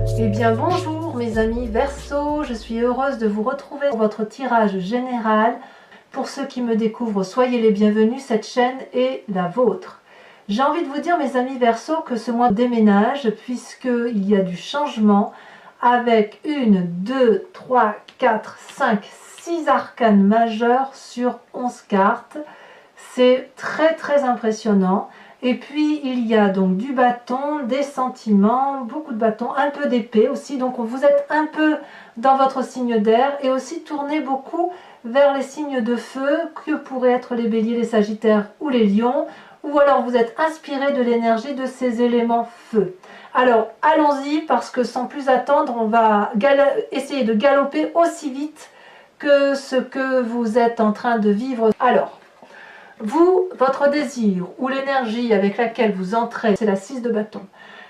Eh bien bonjour mes amis Verseau, je suis heureuse de vous retrouver pour votre tirage général. Pour ceux qui me découvrent, soyez les bienvenus, cette chaîne est la vôtre. J'ai envie de vous dire mes amis Verseau que ce mois déménage puisqu'il y a du changement avec 1, 2, 3, 4, 5, 6 arcanes majeures sur 11 cartes. C'est très impressionnant. Et puis il y a donc du bâton, des sentiments, beaucoup de bâtons, un peu d'épée aussi. Donc vous êtes un peu dans votre signe d'air et aussi tournez beaucoup vers les signes de feu que pourraient être les béliers, les sagittaires ou les lions. Ou alors vous êtes inspiré de l'énergie de ces éléments feu. Alors allons-y parce que sans plus attendre, on va essayer de galoper aussi vite que ce que vous êtes en train de vivre. Alors, vous, votre désir ou l'énergie avec laquelle vous entrez, c'est la 6 de bâton.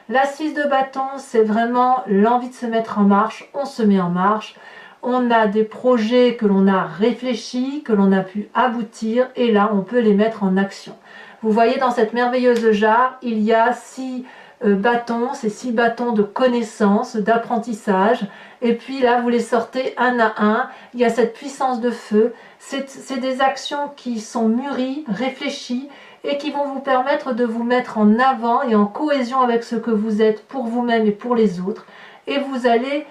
La 6 de bâton, c'est vraiment l'envie de se mettre en marche. On se met en marche. On a des projets que l'on a réfléchis, que l'on a pu aboutir, et là, on peut les mettre en action. Vous voyez, dans cette merveilleuse jarre, il y a 6 bâtons, ces 6 bâtons de connaissance, d'apprentissage, et puis là, vous les sortez un à un. Il y a cette puissance de feu. C'est des actions qui sont mûries, réfléchies et qui vont vous permettre de vous mettre en avant et en cohésion avec ce que vous êtes pour vous-même et pour les autres. Et vous allez,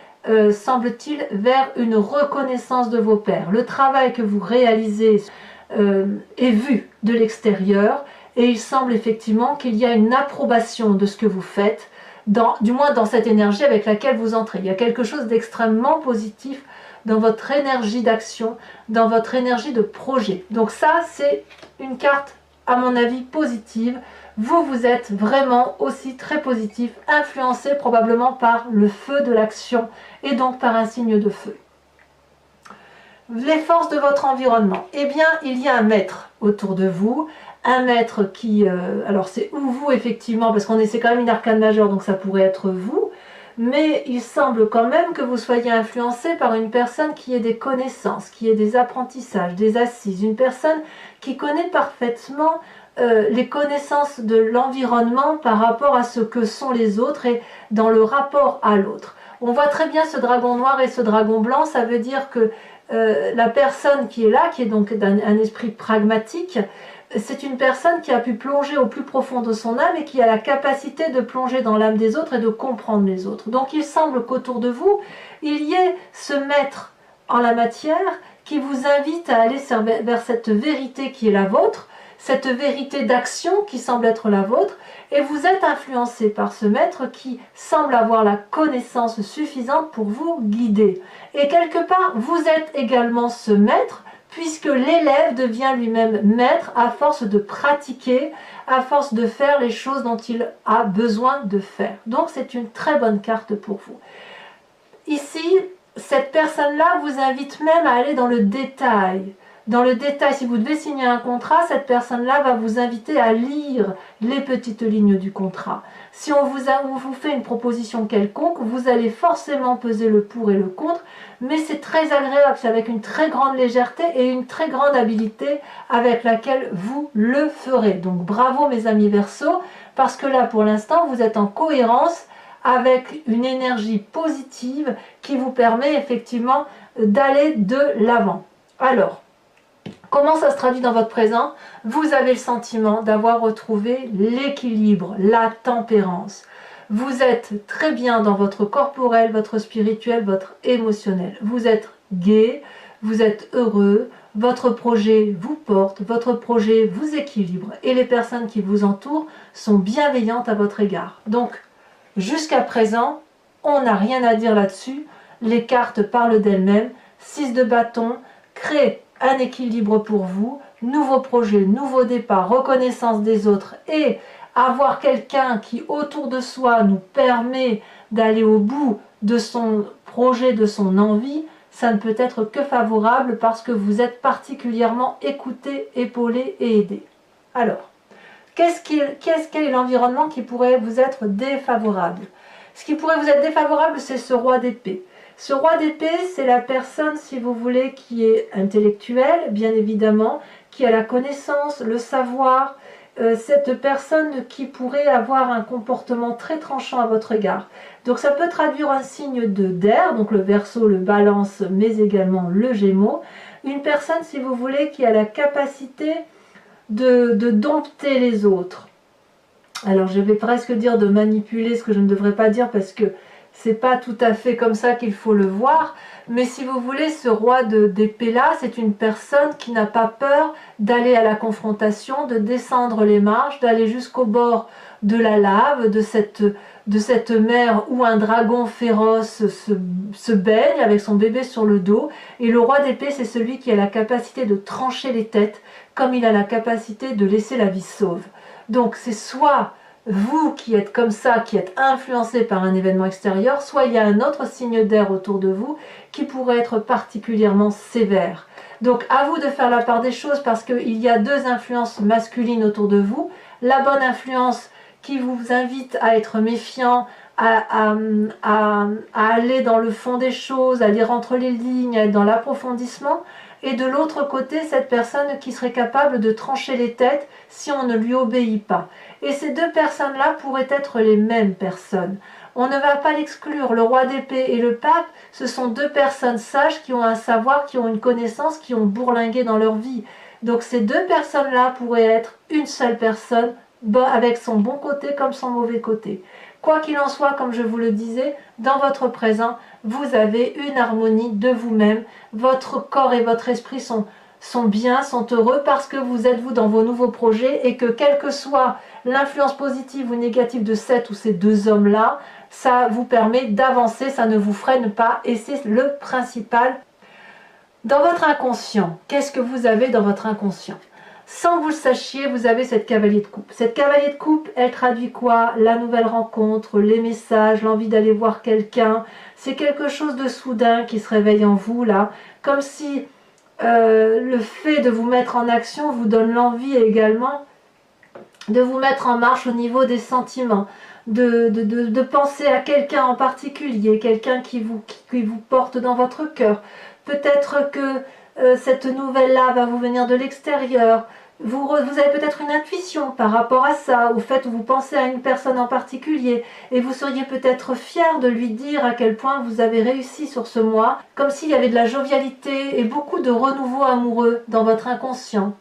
semble-t-il, vers une reconnaissance de vos pairs. Le travail que vous réalisez est vu de l'extérieur et il semble effectivement qu'il y a une approbation de ce que vous faites, du moins dans cette énergie avec laquelle vous entrez. Il y a quelque chose d'extrêmement positif dans votre énergie d'action, dans votre énergie de projet. Donc ça, c'est une carte, à mon avis, positive. Vous êtes vraiment aussi très positif, influencé probablement par le feu de l'action et donc par un signe de feu. Les forces de votre environnement. Eh bien, il y a un maître autour de vous, un maître qui... alors c'est ou vous effectivement, parce qu'on essaie quand même une arcane majeure, donc ça pourrait être vous, mais il semble quand même que vous soyez influencé par une personne qui ait des connaissances, qui ait des apprentissages, des assises, une personne qui connaît parfaitement les connaissanses de l'environnement par rapport à ce que sont les autres et dans le rapport à l'autre. On voit très bien ce dragon noir et ce dragon blanc, ça veut dire que la personne qui est là, qui est donc un esprit pragmatique, c'est une personne qui a pu plonger au plus profond de son âme et qui a la capacité de plonger dans l'âme des autres et de comprendre les autres. Donc il semble qu'autour de vous, il y ait ce maître en la matière qui vous invite à aller vers cette vérité qui est la vôtre, cette vérité d'action qui semble être la vôtre, et vous êtes influencé par ce maître qui semble avoir la connaissance suffisante pour vous guider. Et quelque part, vous êtes également ce maître, puisque l'élève devient lui-même maître à force de pratiquer, à force de faire les choses dont il a besoin de faire. Donc c'est une très bonne carte pour vous. Ici, cette personne-là vous invite même à aller dans le détail. Dans le détail, si vous devez signer un contrat, cette personne-là va vous inviter à lire les petites lignes du contrat. Si on vous fait une proposition quelconque, vous allez forcément peser le pour et le contre, mais c'est très agréable, c'est avec une très grande légèreté et une très grande habileté avec laquelle vous le ferez. Donc bravo mes amis Verseau, parce que là pour l'instant vous êtes en cohérence avec une énergie positive qui vous permet effectivement d'aller de l'avant. Alors, comment ça se traduit dans votre présent? Vous avez le sentiment d'avoir retrouvé l'équilibre, la tempérance. Vous êtes très bien dans votre corporel, votre spirituel, votre émotionnel. Vous êtes gai, vous êtes heureux, votre projet vous porte, votre projet vous équilibre et les personnes qui vous entourent sont bienveillantes à votre égard. Donc, jusqu'à présent, on n'a rien à dire là-dessus. Les cartes parlent d'elles-mêmes. 6 de bâton, crée un équilibre pour vous, nouveau projet, nouveau départ, reconnaissance des autres et avoir quelqu'un qui autour de soi nous permet d'aller au bout de son projet, de son envie, ça ne peut être que favorable parce que vous êtes particulièrement écouté, épaulé et aidé. Alors, qu'est-ce qu'est l'environnement qui pourrait vous être défavorable? Ce qui pourrait vous être défavorable, c'est ce roi d'épée. Ce roi d'épée, c'est la personne, si vous voulez, qui est intellectuelle, bien évidemment, qui a la connaissance, le savoir, cette personne qui pourrait avoir un comportement très tranchant à votre égard. Donc ça peut traduire un signe d'air, donc le Verseau, le Balance, mais également le Gémeaux. Une personne, si vous voulez, qui a la capacité de dompter les autres. Alors je vais presque dire de manipuler, ce que je ne devrais pas dire parce que c'est pas tout à fait comme ça qu'il faut le voir, mais si vous voulez, ce roi d'épée là, c'est une personne qui n'a pas peur d'aller à la confrontation, de descendre les marches, d'aller jusqu'au bord de la lave, de cette mer où un dragon féroce se baigne avec son bébé sur le dos. Et le roi d'épée, c'est celui qui a la capacité de trancher les têtes, comme il a la capacité de laisser la vie sauve. Donc c'est soit vous qui êtes comme ça, qui êtes influencé par un événement extérieur, soit il y a un autre signe d'air autour de vous qui pourrait être particulièrement sévère. Donc à vous de faire la part des choses parce qu'il y a deux influences masculines autour de vous. La bonne influence qui vous invite à être méfiant, à aller dans le fond des choses, à lire entre les lignes, à être dans l'approfondissement. Et de l'autre côté, cette personne qui serait capable de trancher les têtes si on ne lui obéit pas. Et ces deux personnes-là pourraient être les mêmes personnes. On ne va pas l'exclure. Le roi d'épée et le pape, ce sont deux personnes sages qui ont un savoir, qui ont une connaissance, qui ont bourlingué dans leur vie. Donc ces deux personnes-là pourraient être une seule personne, avec son bon côté comme son mauvais côté. Quoi qu'il en soit, comme je vous le disais, dans votre présent, vous avez une harmonie de vous-même. Votre corps et votre esprit sont bien, sont heureux parce que vous êtes vous dans vos nouveaux projets et que quelle que soit l'influence positive ou négative de cette ou ces deux hommes-là, ça vous permet d'avancer, ça ne vous freine pas et c'est le principal. Dans votre inconscient, qu'est-ce que vous avez dans votre inconscient ? Sans que vous le sachiez, vous avez cette cavalier de coupe. Cette cavalier de coupe, elle traduit quoi? La nouvelle rencontre, les messages, l'envie d'aller voir quelqu'un. C'est quelque chose de soudain qui se réveille en vous, là. Comme si le fait de vous mettre en action vous donne l'envie également de vous mettre en marche au niveau des sentiments. De penser à quelqu'un en particulier, quelqu'un qui vous porte dans votre cœur. Peut-être que cette nouvelle-là va vous venir de l'extérieur. Vous avez peut-être une intuition par rapport à ça, au fait où vous pensez à une personne en particulier et vous seriez peut-être fier de lui dire à quel point vous avez réussi sur ce mois, comme s'il y avait de la jovialité et beaucoup de renouveau amoureux dans votre inconscient.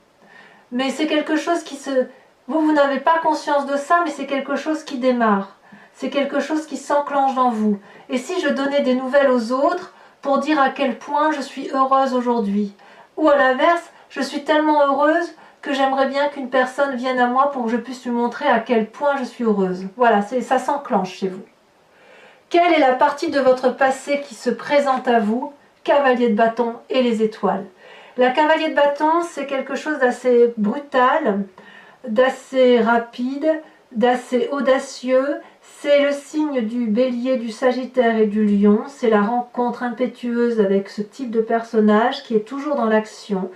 Mais c'est quelque chose qui se... Vous n'avez pas conscience de ça, mais c'est quelque chose qui démarre. C'est quelque chose qui s'enclenche dans vous. Et si je donnais des nouvelles aux autres pour dire à quel point je suis heureuse aujourd'hui, ou à l'inverse, je suis tellement heureuse que j'aimerais bien qu'une personne vienne à moi pour que je puisse lui montrer à quel point je suis heureuse. Voilà, ça s'enclenche chez vous. Quelle est la partie de votre passé qui se présente à vous? Cavalier de bâton et les étoiles. La cavalier de bâton, c'est quelque chose d'assez brutal, d'assez rapide, d'assez audacieux. C'est le signe du bélier, du sagittaire et du lion. C'est la rencontre impétueuse avec ce type de personnage qui est toujours dans l'action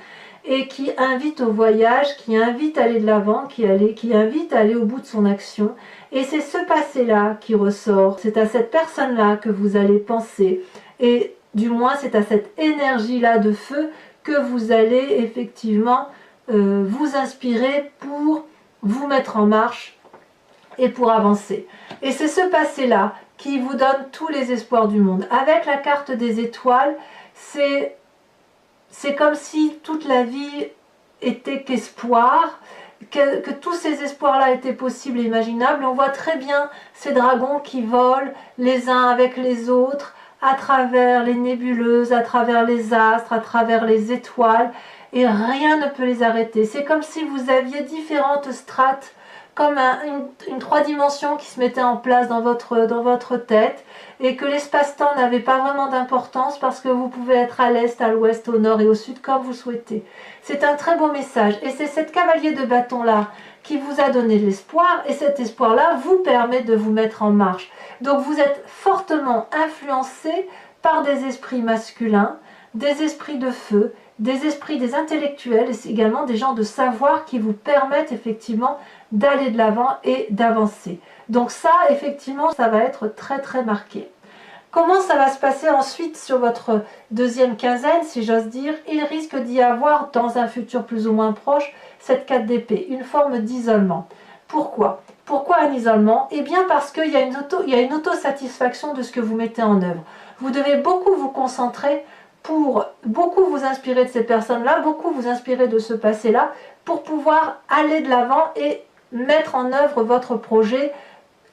et qui invite au voyage, qui invite à aller de l'avant, qui invite à aller au bout de son action. Et c'est ce passé-là qui ressort. C'est à cette personne-là que vous allez penser. Et du moins, c'est à cette énergie-là de feu que vous allez effectivement vous inspirer pour vous mettre en marche et pour avancer. Et c'est ce passé-là qui vous donne tous les espoirs du monde. Avec la carte des étoiles, c'est comme si toute la vie était qu'espoir, que tous ces espoirs-là étaient possibles et imaginables. On voit très bien ces dragons qui volent les uns avec les autres, à travers les nébuleuses, à travers les astres, à travers les étoiles, et rien ne peut les arrêter. C'est comme si vous aviez différentes strates, comme une 3 dimensions qui se mettait en place dans votre tête, et que l'espace-temps n'avait pas vraiment d'importance parce que vous pouvez être à l'est, à l'ouest, au nord et au sud comme vous souhaitez. C'est un très beau message, et c'est cette cavalier de bâton-là qui vous a donné l'espoir, et cet espoir-là vous permet de vous mettre en marche. Donc vous êtes fortement influencé par des esprits masculins, des esprits de feu, des esprits des intellectuels et également des gens de savoir qui vous permettent effectivement d'aller de l'avant et d'avancer. Donc ça, effectivement, ça va être très très marqué. Comment ça va se passer ensuite sur votre deuxième quinzaine, si j'ose dire? Il risque d'y avoir, dans un futur plus ou moins proche, cette 4 d'épée, une forme d'isolement. Pourquoi? Pourquoi un isolement? Eh bien parce qu'il y a une autosatisfaction de ce que vous mettez en œuvre. Vous devez beaucoup vous concentrer pour beaucoup vous inspirer de ces personnes-là, beaucoup vous inspirer de ce passé-là, pour pouvoir aller de l'avant et mettre en œuvre votre projet,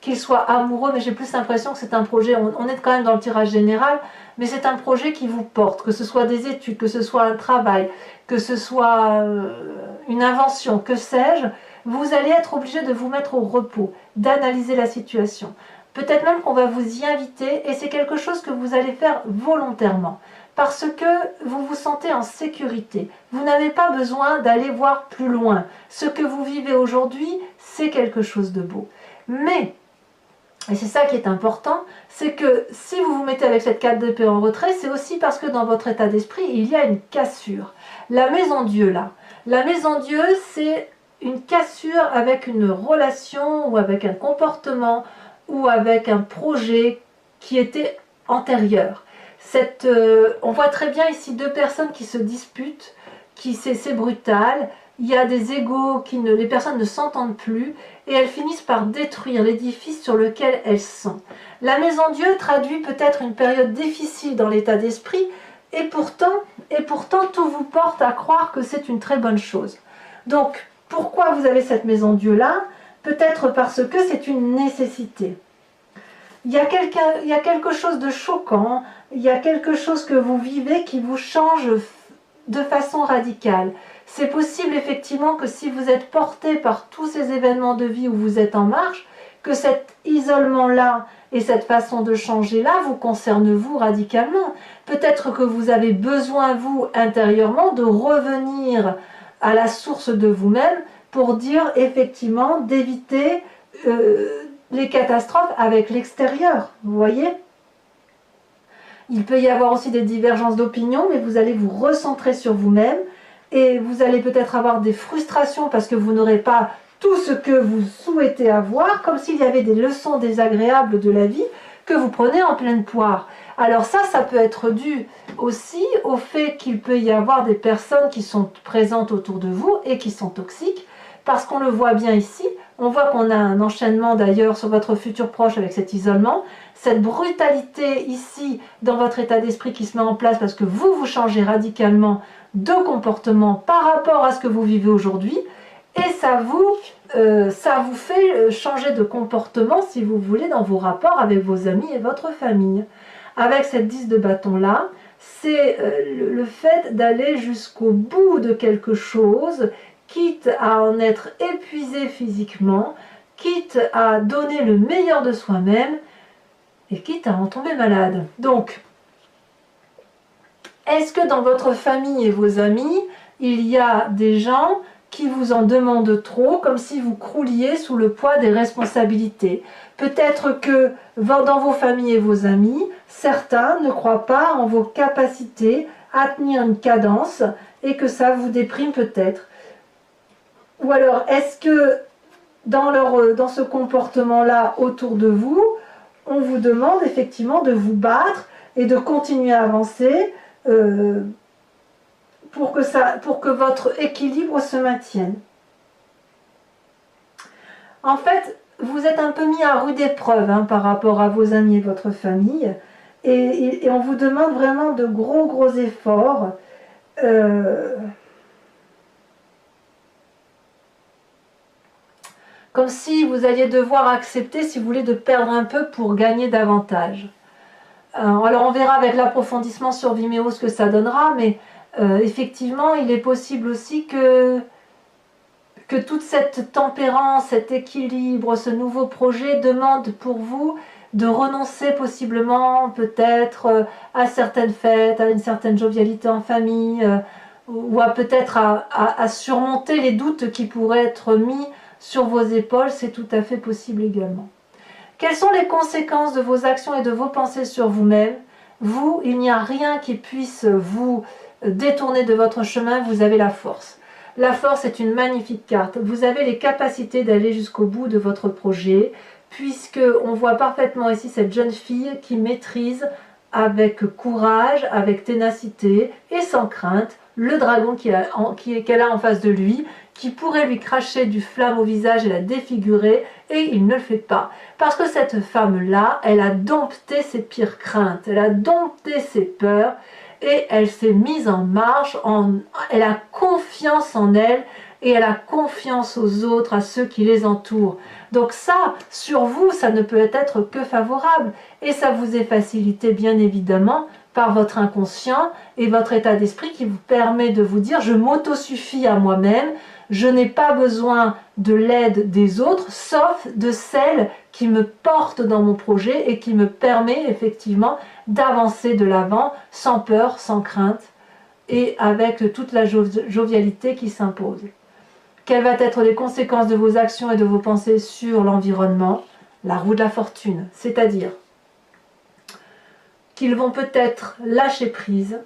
qu'il soit amoureux, mais j'ai plus l'impression que c'est un projet, on est quand même dans le tirage général, mais c'est un projet qui vous porte, que ce soit des études, que ce soit un travail, que ce soit une invention, que sais-je, vous allez être obligé de vous mettre au repos, d'analyser la situation. Peut-être même qu'on va vous y inviter, et c'est quelque chose que vous allez faire volontairement, parce que vous vous sentez en sécurité. Vous n'avez pas besoin d'aller voir plus loin. Ce que vous vivez aujourd'hui, c'est quelque chose de beau. Mais et c'est ça qui est important, c'est que si vous vous mettez avec cette 4 d'épée en retrait, c'est aussi parce que dans votre état d'esprit, il y a une cassure. La maison Dieu, là, la maison Dieu, c'est une cassure avec une relation ou avec un comportement ou avec un projet qui était antérieur. On voit très bien ici deux personnes qui se disputent, c'est brutal. Il y a des égos, les personnes ne s'entendent plus et elles finissent par détruire l'édifice sur lequel elles sont. La maison Dieu traduit peut-être une période difficile dans l'état d'esprit et pourtant tout vous porte à croire que c'est une très bonne chose. Donc, pourquoi vous avez cette maison Dieu là? Peut-être parce que c'est une nécessité. Il y a quelque chose de choquant, il y a quelque chose que vous vivez qui vous change de façon radicale. C'est possible effectivement que si vous êtes porté par tous ces événements de vie où vous êtes en marche, que cet isolement-là et cette façon de changer-là vous concerne vous radicalement. Peut-être que vous avez besoin, vous, intérieurement, de revenir à la source de vous-même pour dire effectivement d'éviter les catastrophes avec l'extérieur. Vous voyez ? Il peut y avoir aussi des divergences d'opinion, mais vous allez vous recentrer sur vous-même et vous allez peut-être avoir des frustrations parce que vous n'aurez pas tout ce que vous souhaitez avoir, comme s'il y avait des leçons désagréables de la vie que vous prenez en pleine poire. Alors ça peut être dû aussi au fait qu'il peut y avoir des personnes qui sont présentes autour de vous et qui sont toxiques, parce qu'on le voit bien ici, on voit qu'on a un enchaînement d'ailleurs sur votre futur proche avec cet isolement, cette brutalité ici dans votre état d'esprit qui se met en place parce que vous changez radicalement de comportement par rapport à ce que vous vivez aujourd'hui, et ça vous fait changer de comportement, si vous voulez, dans vos rapports avec vos amis et votre famille. Avec cette 10 de bâton là, c'est le fait d'aller jusqu'au bout de quelque chose, quitte à en être épuisé physiquement, quitte à donner le meilleur de soi-même, et quitte à en tomber malade. Donc, est-ce que dans votre famille et vos amis, il y a des gens qui vous en demandent trop, comme si vous crouliez sous le poids des responsabilités? Peut-être que dans vos familles et vos amis, certains ne croient pas en vos capacités à tenir une cadence et que ça vous déprime peut-être. Ou alors, est-ce que dans ce comportement-là autour de vous, on vous demande effectivement de vous battre et de continuer à avancer pour que votre équilibre se maintienne? En fait, vous êtes un peu mis à rude épreuve par rapport à vos amis et votre famille, et on vous demande vraiment de gros efforts. Comme si vous alliez devoir accepter, si vous voulez, de perdre un peu pour gagner davantage. Alors on verra avec l'approfondissement sur Vimeo ce que ça donnera, mais effectivement, il est possible aussi que toute cette tempérance, cet équilibre, ce nouveau projet demande pour vous de renoncer possiblement peut-être à certaines fêtes, à une certaine jovialité en famille, ou peut-être à surmonter les doutes qui pourraient être mis sur vos épaules. C'est tout à fait possible également. Quelles sont les conséquences de vos actions et de vos pensées sur vous-même? Vous, il n'y a rien qui puisse vous détourner de votre chemin, vous avez la force. La force est une magnifique carte. Vous avez les capacités d'aller jusqu'au bout de votre projet. puisque on voit parfaitement ici cette jeune fille qui maîtrise avec courage, avec ténacité et sans crainte le dragon qu'elle a en face de lui, qui pourrait lui cracher du flamme au visage et la défigurer, et il ne le fait pas. Parce que cette femme-là, elle a dompté ses pires craintes, elle a dompté ses peurs, et elle s'est mise en marche, elle a confiance en elle, et elle a confiance aux autres, à ceux qui les entourent. Donc ça, sur vous, ça ne peut être que favorable, et ça vous est facilité bien évidemment par votre inconscient et votre état d'esprit qui vous permet de vous dire « je m'autosuffis à moi-même », je n'ai pas besoin de l'aide des autres, sauf de celle qui me porte dans mon projet et qui me permet effectivement d'avancer de l'avant sans peur, sans crainte et avec toute la jovialité qui s'impose. Quelles vont être les conséquences de vos actions et de vos pensées sur l'environnement? La roue de la fortune, c'est-à-dire qu'ils vont peut-être lâcher prise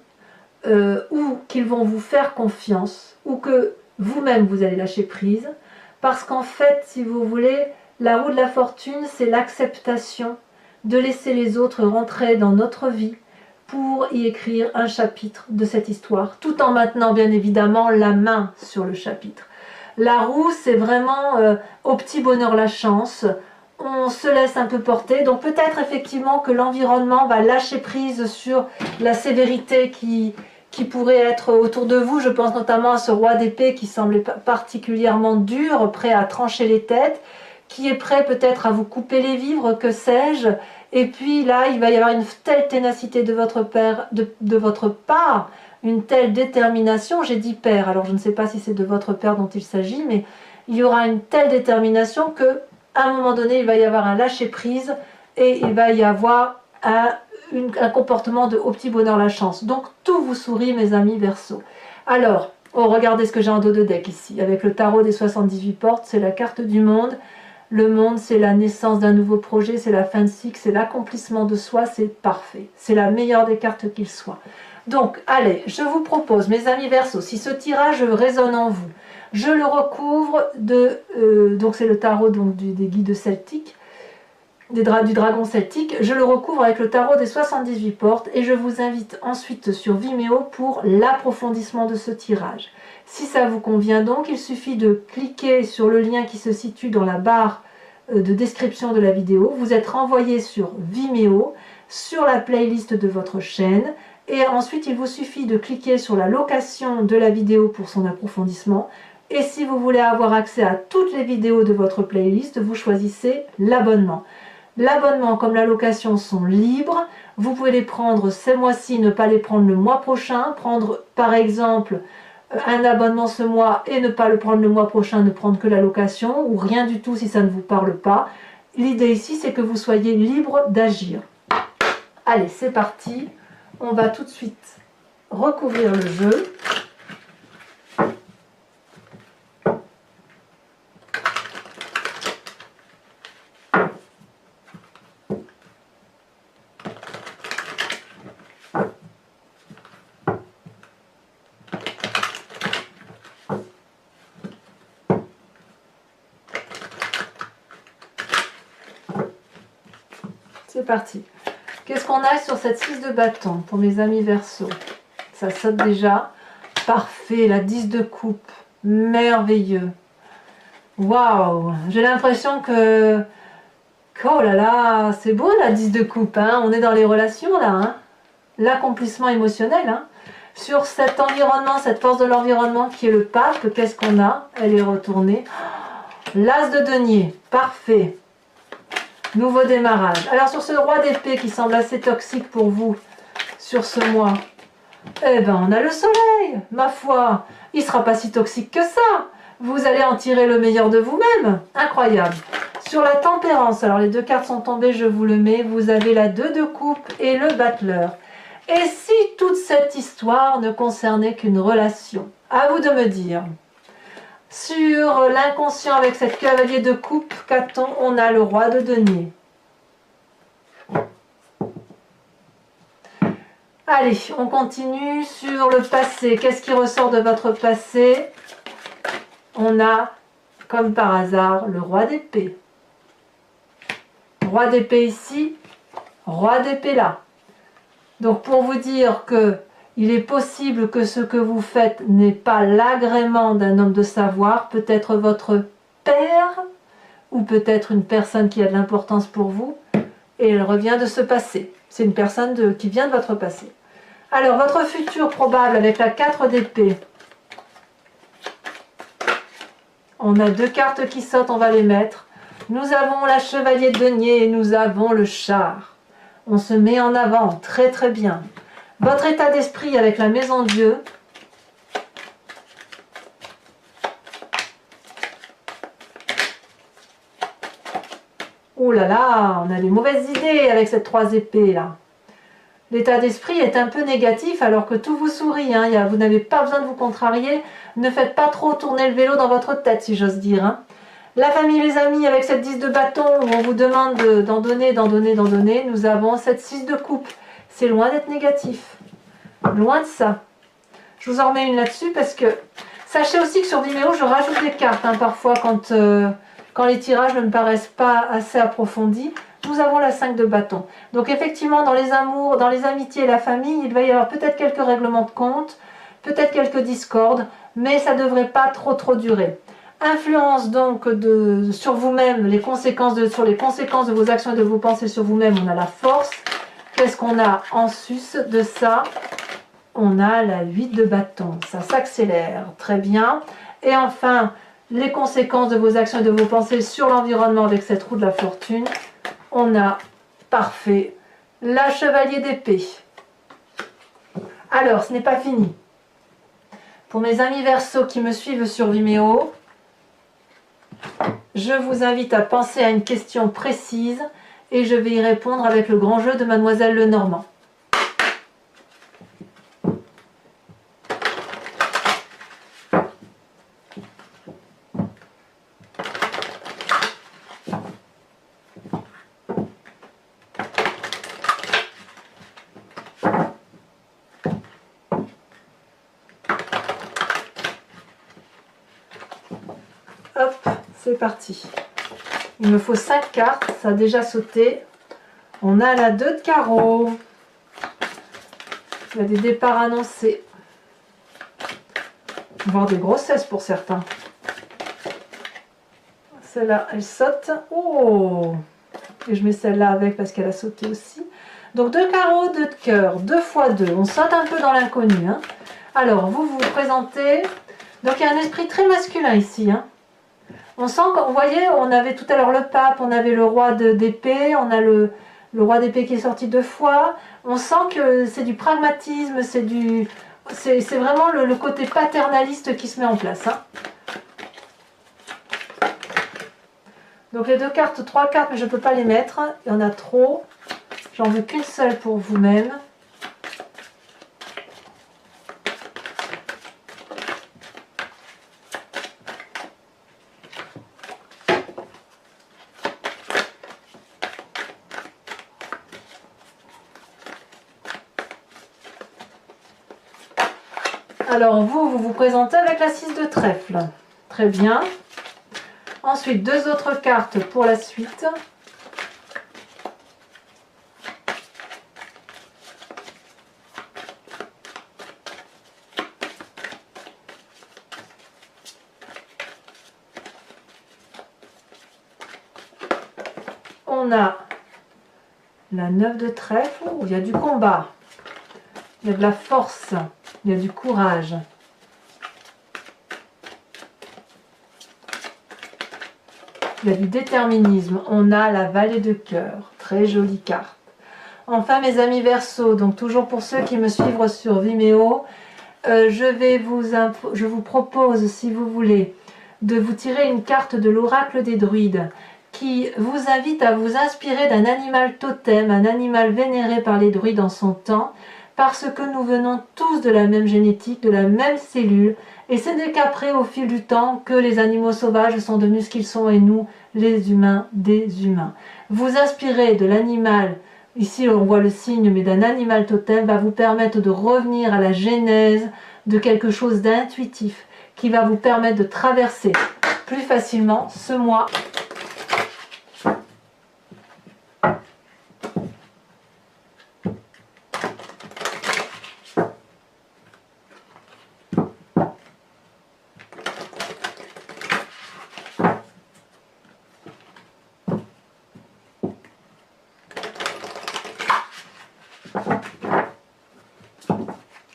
ou qu'ils vont vous faire confiance ou que vous-même vous allez lâcher prise, parce qu'en fait, si vous voulez, la roue de la fortune, c'est l'acceptation de laisser les autres rentrer dans notre vie pour y écrire un chapitre de cette histoire, tout en maintenant bien évidemment la main sur le chapitre. La roue, c'est vraiment au petit bonheur la chance, on se laisse un peu porter, donc peut-être effectivement que l'environnement va lâcher prise sur la sévérité qui pourrait être autour de vous. Je pense notamment à ce roi d'épée qui semblait particulièrement dur, prêt à trancher les têtes, qui est prêt peut-être à vous couper les vivres, que sais-je. Et puis là, il va y avoir une telle ténacité de votre part, une telle détermination, j'ai dit père, alors je ne sais pas si c'est de votre père dont il s'agit, mais il y aura une telle détermination que à un moment donné, il va y avoir un lâcher-prise et il va y avoir un comportement de au petit bonheur la chance. Donc tout vous sourit, mes amis Verseau. Alors, regardez ce que j'ai en dos de deck ici, avec le tarot des 78 portes, c'est la carte du monde. Le monde, c'est la naissance d'un nouveau projet, c'est la fin de cycle, c'est l'accomplissement de soi, c'est parfait. C'est la meilleure des cartes qu'il soit. Donc, allez, je vous propose, mes amis Verseau, si ce tirage résonne en vous, je le recouvre de... donc c'est le tarot donc, des guides celtiques, du dragon celtique, je le recouvre avec le tarot des 78 portes et je vous invite ensuite sur Vimeo pour l'approfondissement de ce tirage. Si ça vous convient donc, il suffit de cliquer sur le lien qui se situe dans la barre de description de la vidéo. Vous êtes renvoyé sur Vimeo, sur la playlist de votre chaîne et ensuite il vous suffit de cliquer sur la location de la vidéo pour son approfondissement. Et si vous voulez avoir accès à toutes les vidéos de votre playlist, vous choisissez l'abonnement. L'abonnement comme la location sont libres. Vous pouvez les prendre ce mois-ci, ne pas les prendre le mois prochain. Prendre par exemple un abonnement ce mois et ne pas le prendre le mois prochain, ne prendre que la location ou rien du tout si ça ne vous parle pas. L'idée ici, c'est que vous soyez libre d'agir. Allez, c'est parti. On va tout de suite recouvrir le jeu. C'est parti. Qu'est-ce qu'on a sur cette 6 de bâton pour mes amis Verseau? Ça saute déjà. Parfait, la 10 de coupe. Merveilleux. Waouh, j'ai l'impression que... Oh là là, c'est beau la 10 de coupe. Hein, on est dans les relations là. Hein, l'accomplissement émotionnel. Hein. Sur cet environnement, cette force de l'environnement qui est le pape, qu'est-ce qu'on a? Elle est retournée. L'as de denier. Parfait. Nouveau démarrage. Alors sur ce roi d'épée qui semble assez toxique pour vous sur ce mois, eh ben on a le soleil, ma foi. Il ne sera pas si toxique que ça. Vous allez en tirer le meilleur de vous-même. Incroyable. Sur la tempérance, alors les deux cartes sont tombées, je vous le mets. Vous avez la 2 de coupe et le battleur. Et si toute cette histoire ne concernait qu'une relation? À vous de me dire. Sur l'inconscient avec cette cavalier de coupe, qu'a-t-on? On a le roi de denier. Allez, on continue sur le passé. Qu'est-ce qui ressort de votre passé? On a, comme par hasard, le roi d'épée. Roi d'épée ici, roi d'épée là. Donc pour vous dire que il est possible que ce que vous faites n'ait pas l'agrément d'un homme de savoir, peut-être votre père, ou peut-être une personne qui a de l'importance pour vous, et elle revient de ce passé. C'est une personne qui vient de votre passé. Alors, votre futur probable avec la 4 d'épée. On a 2 cartes qui sautent, on va les mettre. Nous avons la chevalier de denier et nous avons le char. On se met en avant, très très bien. Votre état d'esprit avec la maison Dieu. Oh là là, on a des mauvaises idées avec cette 3 épées là. L'état d'esprit est un peu négatif alors que tout vous sourit. Hein. Vous n'avez pas besoin de vous contrarier. Ne faites pas trop tourner le vélo dans votre tête, si j'ose dire. Hein. La famille, les amis, avec cette 10 de bâton où on vous demande d'en donner, nous avons cette 6 de coupe. C'est loin d'être négatif. Loin de ça. Je vous en remets une là-dessus parce que... Sachez aussi que sur Vimeo, je rajoute des cartes. Hein, parfois, quand les tirages ne me paraissent pas assez approfondis. Nous avons la 5 de bâton. Donc effectivement, dans les amours, dans les amitiés et la famille, il va y avoir peut-être quelques règlements de compte, peut-être quelques discordes, mais ça ne devrait pas trop durer. Influence donc sur vous-même, sur les conséquences de vos actions et de vos pensées sur vous-même, on a la force. Qu'est-ce qu'on a en sus de ça? On a la 8 de bâton, ça s'accélère, très bien. Et enfin, les conséquences de vos actions et de vos pensées sur l'environnement avec cette roue de la fortune. On a, parfait, la chevalier d'épée. Alors, ce n'est pas fini. Pour mes amis Verseaux qui me suivent sur Vimeo, je vous invite à penser à une question précise et je vais y répondre avec le grand jeu de Mademoiselle Lenormand. Hop, c'est parti. Il me faut 5 cartes, ça a déjà sauté. On a la 2 de carreau. Il y a des départs annoncés. Voire des grossesses pour certains. Celle-là, elle saute. Oh! Et je mets celle-là avec parce qu'elle a sauté aussi. Donc 2 carreaux, 2 de cœur, 2 x 2. On saute un peu dans l'inconnu. Hein. Alors, vous vous présentez. Donc il y a un esprit très masculin ici. Hein. On sent, vous voyez, on avait tout à l'heure le pape, on avait le roi d'épée, on a le roi d'épée qui est sorti 2 fois. On sent que c'est du pragmatisme, c'est vraiment le côté paternaliste qui se met en place. Hein. Donc les 2 cartes, 3 cartes, mais je ne peux pas les mettre. Il y en a trop. J'en veux qu'une seule pour vous-même. Alors vous vous présentez avec la 6 de trèfle. Très bien. Ensuite, 2 autres cartes pour la suite. On a la 9 de trèfle. Oh, il y a du combat. Il y a de la force. Il y a du courage. Il y a du déterminisme. On a la vallée de cœur. Très jolie carte. Enfin, mes amis Verseaux, donc toujours pour ceux qui me suivent sur Vimeo, je vous propose, si vous voulez, de vous tirer une carte de l'oracle des druides qui vous invite à vous inspirer d'un animal totem, un animal vénéré par les druides en son temps, parce que nous venons tous de la même génétique, de la même cellule, et ce n'est qu'après, au fil du temps, que les animaux sauvages sont devenus ce qu'ils sont, et nous, les humains, des humains. Vous inspirer de l'animal, ici on voit le signe, mais d'un animal totem, va vous permettre de revenir à la genèse de quelque chose d'intuitif, qui va vous permettre de traverser plus facilement ce mois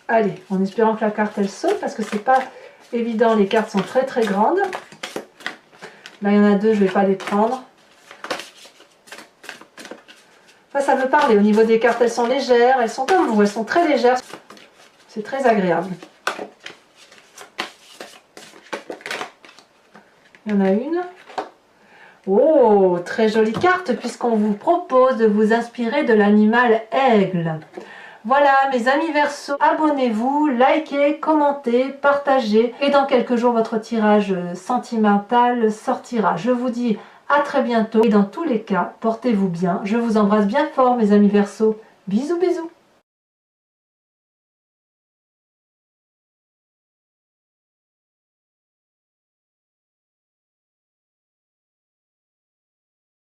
Allez, en espérant que la carte elle saute, parce que c'est pas évident, les cartes sont très très grandes. Là il y en a deux, je ne vais pas les prendre. Ça veut parler, au niveau des cartes elles sont légères, elles sont comme vous, elles sont très légères. C'est très agréable. Il y en a une. Oh, très jolie carte puisqu'on vous propose de vous inspirer de l'animal aigle. Voilà mes amis Verseau, abonnez-vous, likez, commentez, partagez et dans quelques jours votre tirage sentimental sortira. Je vous dis à très bientôt et dans tous les cas, portez-vous bien. Je vous embrasse bien fort mes amis Verseau. Bisous bisous.